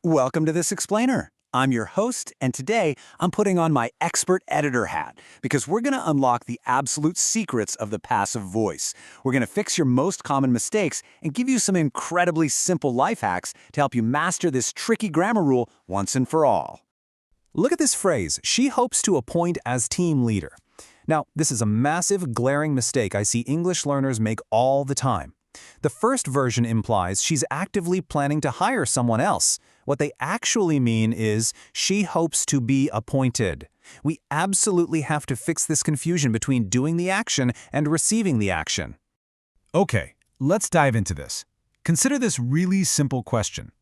Welcome to This Explainer. I'm your host, and today I'm putting on my expert editor hat because we're going to unlock the absolute secrets of the passive voice. We're going to fix your most common mistakes and give you some incredibly simple life hacks to help you master this tricky grammar rule once and for all. Look at this phrase, she hopes to appoint as team leader. Now, this is a massive, glaring mistake I see English learners make all the time. The first version implies she's actively planning to hire someone else. What they actually mean is she hopes to be appointed. We absolutely have to fix this confusion between doing the action and receiving the action. Okay, let's dive into this. Consider this really simple question.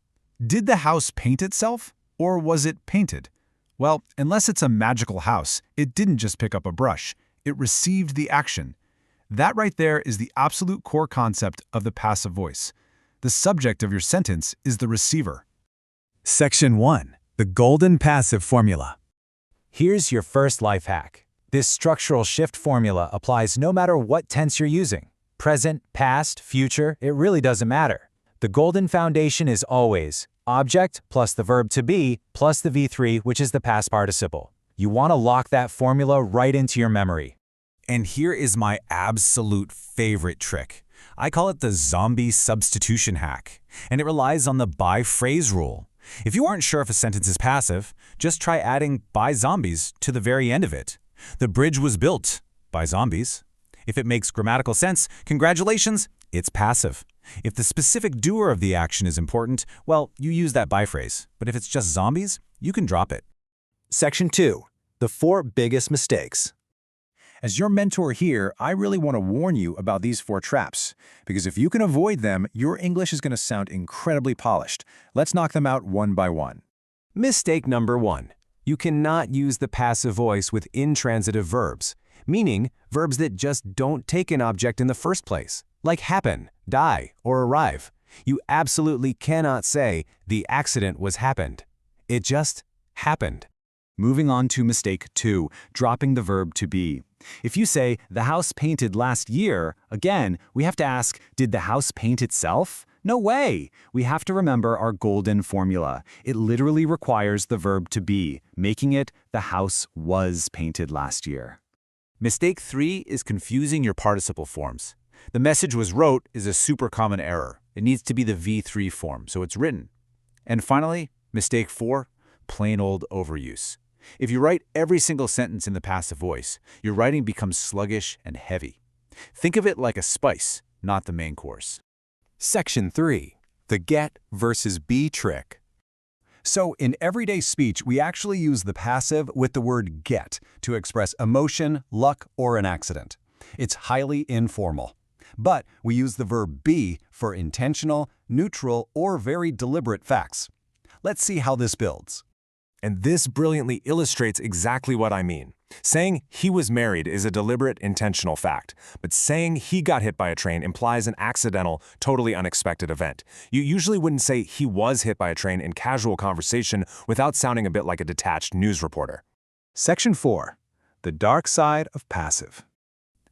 Did the house paint itself, or was it painted? Well, unless it's a magical house, it didn't just pick up a brush. It received the action. That right there is the absolute core concept of the passive voice. The subject of your sentence is the receiver. Section 1. The Golden Passive Formula. Here's your first life hack. This structural shift formula applies no matter what tense you're using. Present, past, future, it really doesn't matter. The golden foundation is always object plus the verb to be plus the V3, which is the past participle. You want to lock that formula right into your memory. And here is my absolute favorite trick. I call it the zombie substitution hack, and it relies on the by phrase rule. If you aren't sure if a sentence is passive, just try adding by zombies to the very end of it. The bridge was built by zombies. If it makes grammatical sense, congratulations, it's passive. If the specific doer of the action is important, well, you use that by phrase. But if it's just zombies, you can drop it. Section 2. The 4 biggest mistakes. As your mentor here, I really want to warn you about these 4 traps, because if you can avoid them, your English is going to sound incredibly polished. Let's knock them out one by one. Mistake number 1. You cannot use the passive voice with intransitive verbs, meaning verbs that just don't take an object in the first place, like happen, die, or arrive. You absolutely cannot say, the accident was happened. It just happened. Moving on to mistake 2, dropping the verb to be. If you say, the house painted last year, again, we have to ask, did the house paint itself? No way! We have to remember our golden formula. It literally requires the verb to be, making it, the house was painted last year. Mistake 3 is confusing your participle forms. The message was wrote is a super common error. It needs to be the V3 form, so it's written. And finally, mistake 4, plain old overuse. If you write every single sentence in the passive voice, your writing becomes sluggish and heavy. Think of it like a spice, not the main course. Section 3. The get versus be trick. So in everyday speech, we actually use the passive with the word get to express emotion, luck, or an accident. It's highly informal. But we use the verb be for intentional, neutral, or very deliberate facts. Let's see how this builds. And this brilliantly illustrates exactly what I mean. Saying he was married is a deliberate, intentional fact, but saying he got hit by a train implies an accidental, totally unexpected event. You usually wouldn't say he was hit by a train in casual conversation without sounding a bit like a detached news reporter. Section 4. The dark side of passive.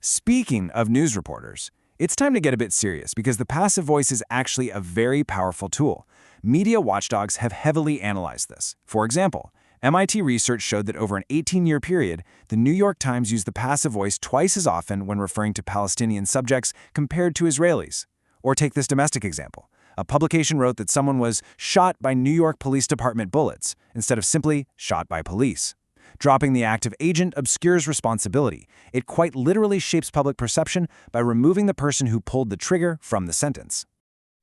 Speaking of news reporters, it's time to get a bit serious because the passive voice is actually a very powerful tool. Media watchdogs have heavily analyzed this. For example, MIT research showed that over an 18-year period, the New York Times used the passive voice twice as often when referring to Palestinian subjects compared to Israelis. Or take this domestic example. A publication wrote that someone was shot by New York Police Department bullets instead of simply shot by police. Dropping the active agent obscures responsibility. It quite literally shapes public perception by removing the person who pulled the trigger from the sentence.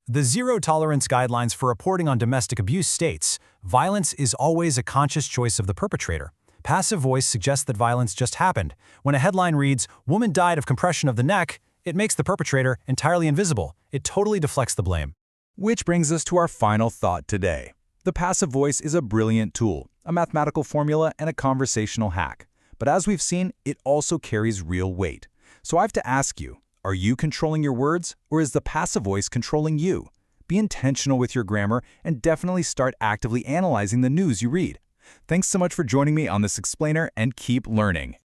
The Zero Tolerance Guidelines for Reporting on Domestic Abuse states, violence is always a conscious choice of the perpetrator. Passive voice suggests that violence just happened. When a headline reads, "Woman died of compression of the neck," it makes the perpetrator entirely invisible. It totally deflects the blame. Which brings us to our final thought today. The passive voice is a brilliant tool, a mathematical formula, and a conversational hack. But as we've seen, it also carries real weight. So I have to ask you, are you controlling your words, or is the passive voice controlling you? Be intentional with your grammar and definitely start actively analyzing the news you read. Thanks so much for joining me on this explainer, and keep learning.